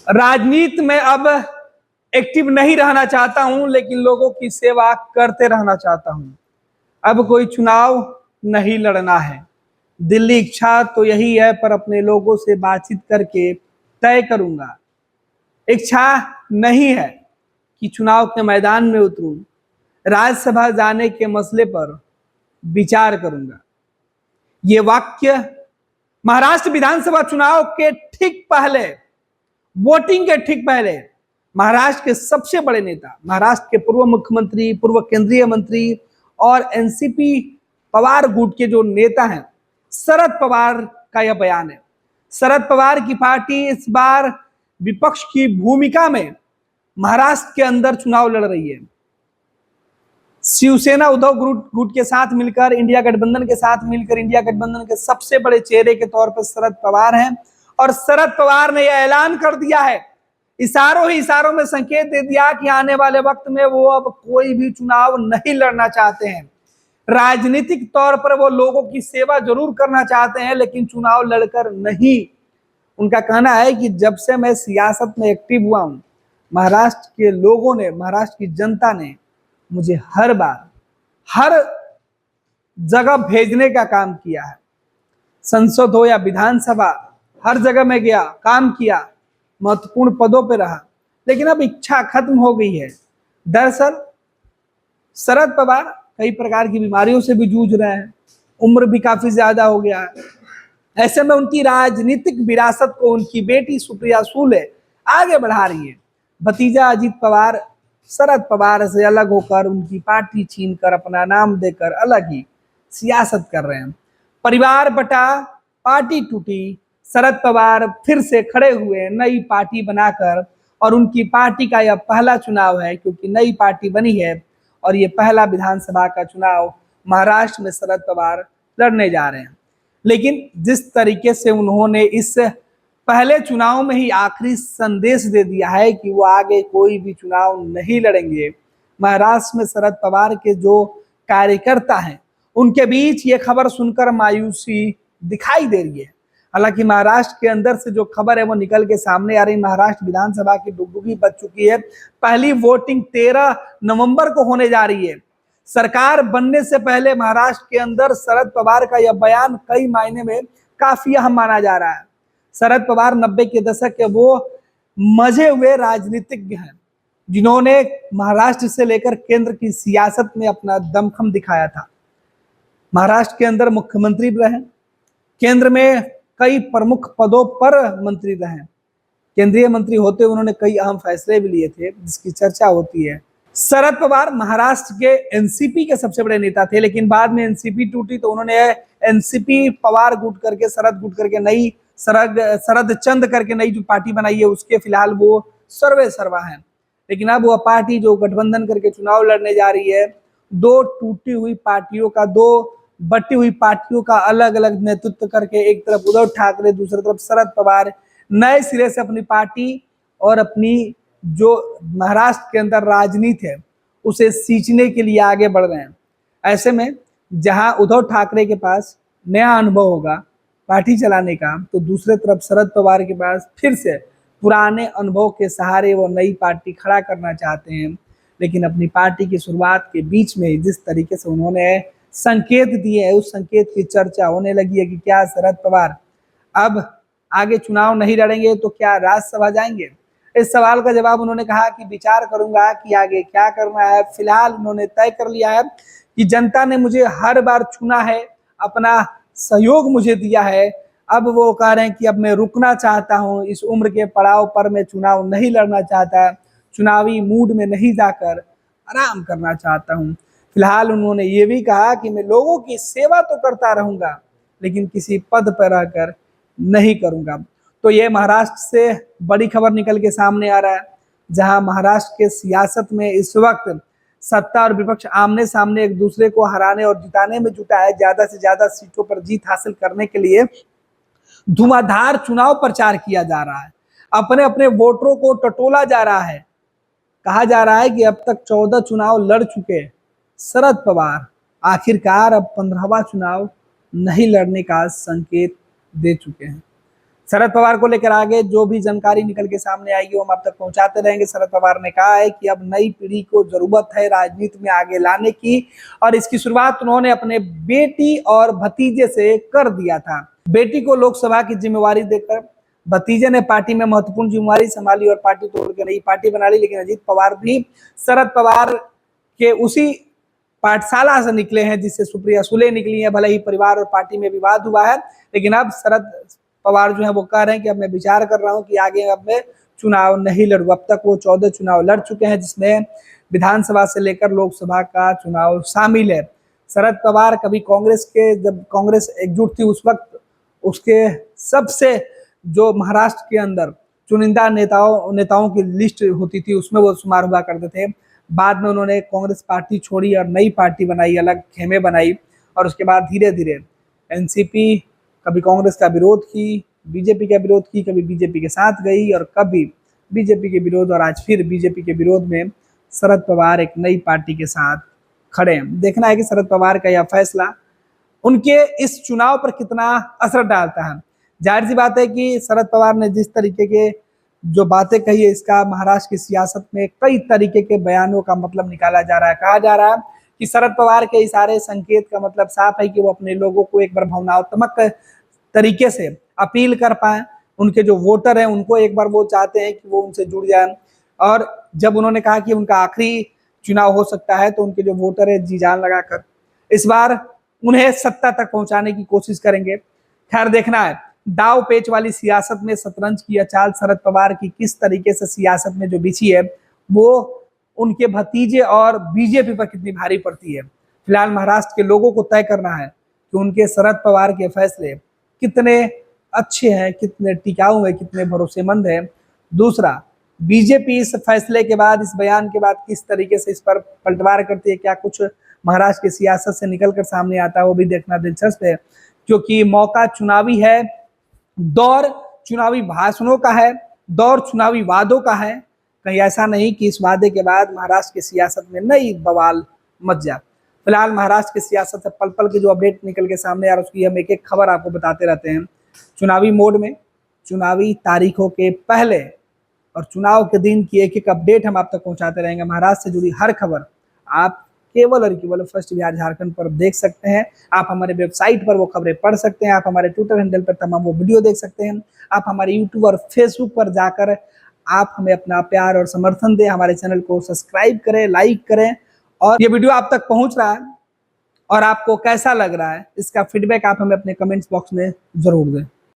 राजनीति में अब एक्टिव नहीं रहना चाहता हूं, लेकिन लोगों की सेवा करते रहना चाहता हूं। अब कोई चुनाव नहीं लड़ना है। दिल्ली इच्छा तो यही है, पर अपने लोगों से बातचीत करके तय करूंगा। इच्छा नहीं है कि चुनाव के मैदान में उतरूं। राज्यसभा जाने के मसले पर विचार करूंगा। ये वाक्य महाराष्ट्र विधानसभा चुनाव के ठीक पहले, वोटिंग के ठीक पहले, महाराष्ट्र के सबसे बड़े नेता, महाराष्ट्र के पूर्व मुख्यमंत्री, पूर्व केंद्रीय मंत्री और एनसीपी पवार गुट के जो नेता हैं, शरद पवार का यह बयान है। शरद पवार की पार्टी इस बार विपक्ष की भूमिका में महाराष्ट्र के अंदर चुनाव लड़ रही है। शिवसेना उद्धव गुट के साथ मिलकर, इंडिया गठबंधन के साथ मिलकर, इंडिया गठबंधन के सबसे बड़े चेहरे के तौर पर शरद पवार हैं। और शरद पवार ने यह ऐलान कर दिया है, इशारों ही इशारों में संकेत दे दिया कि आने वाले वक्त में वो अब कोई भी चुनाव नहीं लड़ना चाहते हैं। राजनीतिक तौर पर वो लोगों की सेवा जरूर करना चाहते हैं, लेकिन चुनाव लड़कर नहीं। उनका कहना है कि जब से मैं सियासत में एक्टिव हुआ हूं, महाराष्ट्र के लोगों ने, महाराष्ट्र की जनता ने मुझे हर बार, हर जगह भेजने का काम किया है। संसद हो या विधानसभा, हर जगह में गया, काम किया, महत्वपूर्ण पदों पर रहा, लेकिन अब इच्छा खत्म हो गई है। दरअसल शरद पवार कई प्रकार की बीमारियों से भी जूझ रहे हैं, उम्र भी काफी ज्यादा हो गया है। ऐसे में उनकी राजनीतिक विरासत को उनकी बेटी सुप्रिया सुले आगे बढ़ा रही है। भतीजा अजीत पवार शरद पवार से अलग होकर, उनकी पार्टी छीनकर, अपना नाम देकर अलग ही सियासत कर रहे हैं। परिवार बटा, पार्टी टूटी, शरद पवार फिर से खड़े हुए नई पार्टी बनाकर, और उनकी पार्टी का यह पहला चुनाव है, क्योंकि नई पार्टी बनी है और ये पहला विधानसभा का चुनाव महाराष्ट्र में शरद पवार लड़ने जा रहे हैं। लेकिन जिस तरीके से उन्होंने इस पहले चुनाव में ही आखिरी संदेश दे दिया है कि वो आगे कोई भी चुनाव नहीं लड़ेंगे, महाराष्ट्र में शरद पवार के जो कार्यकर्ता हैं उनके बीच ये खबर सुनकर मायूसी दिखाई दे रही है। हालांकि महाराष्ट्र के अंदर से जो खबर है वो निकल के सामने आ रही। महाराष्ट्र विधानसभा की डुगडुगी बज चुकी है। पहली वोटिंग 13 नवंबर को होने जा रही है। सरकार बनने से पहले महाराष्ट्र के अंदर शरद पवार का यह बयान कई मायने में काफी अहम माना जा रहा है। शरद पवार 90 के दशक के वो मजे हुए राजनीतिज्ञ हैं, जिन्होंने महाराष्ट्र से लेकर केंद्र की सियासत में अपना दमखम दिखाया था। महाराष्ट्र के अंदर मुख्यमंत्री रहे, केंद्र में कई प्रमुख पदों पर मंत्री रहे, केंद्रीय मंत्री होते उन्होंने कई अहम फैसले भी लिए थे, जिसकी चर्चा होती है। शरद पवार महाराष्ट्र के एनसीपी के सबसे बड़े नेता थे, लेकिन बाद में एनसीपी टूटी तो उन्होंने एनसीपी पवार गुट करके, शरद गुट करके नई शरद चंद करके नई जो पार्टी बनाई है, उसके फिलहाल वो सर्वे सर्वा है। लेकिन अब वह पार्टी जो गठबंधन करके चुनाव लड़ने जा रही है, दो टूटी हुई पार्टियों का, दो बटी हुई पार्टियों का अलग अलग नेतृत्व करके, एक तरफ उद्धव ठाकरे, दूसरी तरफ शरद पवार नए सिरे से अपनी पार्टी और अपनी जो महाराष्ट्र के अंदर राजनीति है उसे सींचने के लिए आगे बढ़ रहे हैं। ऐसे में जहां उद्धव ठाकरे के पास नया अनुभव होगा पार्टी चलाने का, तो दूसरे तरफ शरद पवार के पास फिर से पुराने अनुभव के सहारे वो नई पार्टी खड़ा करना चाहते हैं। लेकिन अपनी पार्टी की शुरुआत के बीच में जिस तरीके से उन्होंने संकेत दिए है, उस संकेत की चर्चा होने लगी है कि क्या शरद पवार अब आगे चुनाव नहीं लड़ेंगे तो क्या राज्यसभा जाएंगे। इस सवाल का जवाब उन्होंने कहा कि विचार करूंगा कि आगे क्या करना है। फिलहाल उन्होंने तय कर लिया है कि जनता ने मुझे हर बार चुना है, अपना सहयोग मुझे दिया है, अब वो कह रहे हैं कि अब मैं रुकना चाहता हूं, इस उम्र के पड़ाव पर मैं चुनाव नहीं लड़ना चाहता, चुनावी मूड में नहीं जाकर आराम करना चाहता हूं। फिलहाल उन्होंने ये भी कहा कि मैं लोगों की सेवा तो करता रहूंगा, लेकिन किसी पद पर रहकर नहीं करूंगा। तो ये महाराष्ट्र से बड़ी खबर निकल के सामने आ रहा है, जहां महाराष्ट्र के सियासत में इस वक्त सत्ता और विपक्ष आमने सामने एक दूसरे को हराने और जिताने में जुटा है। ज्यादा से ज्यादा सीटों पर जीत हासिल करने के लिए धुआंधार चुनाव प्रचार किया जा रहा है, अपने अपने वोटरों को टटोला जा रहा है। कहा जा रहा है कि अब तक 14 चुनाव लड़ चुके शरद पवार आखिरकार अब 15वां चुनाव नहीं लड़ने का संकेत दे चुके हैं। शरद पवार को लेकर आगे जो भी जानकारी निकल के सामने आएगी वो हम आप तक पहुंचाते रहेंगे। शरद पवार ने कहा है कि अब नई पीढ़ी को जरूरत है राजनीति में आगे लाने की, और इसकी शुरुआत उन्होंने अपने बेटी और भतीजे से कर दिया था। बेटी को लोकसभा की जिम्मेवारी देकर भतीजे ने पार्टी में महत्वपूर्ण जिम्मेवारी संभाली और पार्टी तोड़ के नई पार्टी बना ली। लेकिन अजीत पवार भी शरद पवार के उसी पाठशाला से निकले हैं जिससे सुप्रिया सुले निकली है। भले ही परिवार और पार्टी में विवाद हुआ है, लेकिन अब शरद पवार जो है वो कह रहे हैं कि अब मैं विचार कर रहा हूं कि आगे अब मैं चुनाव नहीं लड़ूं। अब तक वो 14 चुनाव लड़ चुके हैं, जिसमें विधानसभा से लेकर लोकसभा का चुनाव शामिल है। शरद पवार कभी कांग्रेस के, जब कांग्रेस एकजुट थी उस वक्त उसके सबसे जो महाराष्ट्र के अंदर चुनिंदा नेताओं की लिस्ट होती थी उसमें वो शुमार हुआ करते थे। बाद में उन्होंने कांग्रेस पार्टी छोड़ी और नई पार्टी बनाई, अलग खेमे बनाई, और उसके बाद धीरे धीरे एनसीपी कभी कांग्रेस का विरोध की, बीजेपी का विरोध की, कभी बीजेपी के साथ गई और कभी बीजेपी के विरोध, और आज फिर बीजेपी के विरोध में शरद पवार एक नई पार्टी के साथ खड़े हैं। देखना है कि शरद पवार का यह फैसला उनके इस चुनाव पर कितना असर डालता है। जाहिर सी बात है कि शरद पवार ने जिस तरीके के जो बातें कही है, इसका महाराष्ट्र की सियासत में कई तरीके के बयानों का मतलब निकाला जा रहा है। कहा जा रहा है कि शरद पवार के इशारे संकेत का मतलब साफ है कि वो अपने लोगों को एक बार भावनात्मक तरीके से अपील कर पाए। उनके जो वोटर हैं उनको एक बार वो चाहते हैं कि वो उनसे जुड़ जाए, और जब उन्होंने कहा कि उनका आखिरी चुनाव हो सकता है तो उनके जो वोटर है जी जान लगाकर इस बार उन्हें सत्ता तक पहुंचाने की कोशिश करेंगे। खैर देखना है, दाव पेच वाली सियासत में शतरंज की चाल शरद पवार की किस तरीके से सियासत में जो बिछी है वो उनके भतीजे और बीजेपी पर कितनी भारी पड़ती है। फिलहाल महाराष्ट्र के लोगों को तय करना है कि उनके शरद पवार के फैसले कितने अच्छे हैं, कितने टिकाऊ हैं, कितने भरोसेमंद हैं। दूसरा, बीजेपी इस फैसले के बाद, इस बयान के बाद किस तरीके से इस पर पलटवार करती है, क्या कुछ महाराष्ट्र की सियासत से निकलकर सामने आता है, वो भी देखना दिलचस्प है, क्योंकि मौका चुनावी है, दौर चुनावी भाषणों का है, दौर चुनावी वादों का है। कहीं ऐसा नहीं कि इस वादे के बाद महाराष्ट्र की सियासत में नई बवाल मच जाए। फिलहाल महाराष्ट्र की सियासत से पल पल की जो अपडेट निकल के सामने आ रहा है उसकी हम एक एक खबर आपको बताते रहते हैं। चुनावी मोड में, चुनावी तारीखों के पहले और चुनाव के दिन की एक एक अपडेट हम आप तक पहुंचाते रहेंगे। महाराष्ट्र से जुड़ी हर खबर आप केवल और केवल फर्स्ट बिहार झारखंड पर देख सकते हैं। आप हमारे वेबसाइट पर वो खबरें पढ़ सकते हैं, आप हमारे ट्विटर हैंडल पर तमाम वो वीडियो देख सकते हैं, आप हमारे यूट्यूब और फेसबुक पर जाकर आप हमें अपना प्यार और समर्थन दें, हमारे चैनल को सब्सक्राइब करें, लाइक करें। और ये वीडियो आप तक पहुंच रहा है और आपको कैसा लग रहा है इसका फीडबैक आप हमें अपने कमेंट्स बॉक्स में जरूर दें।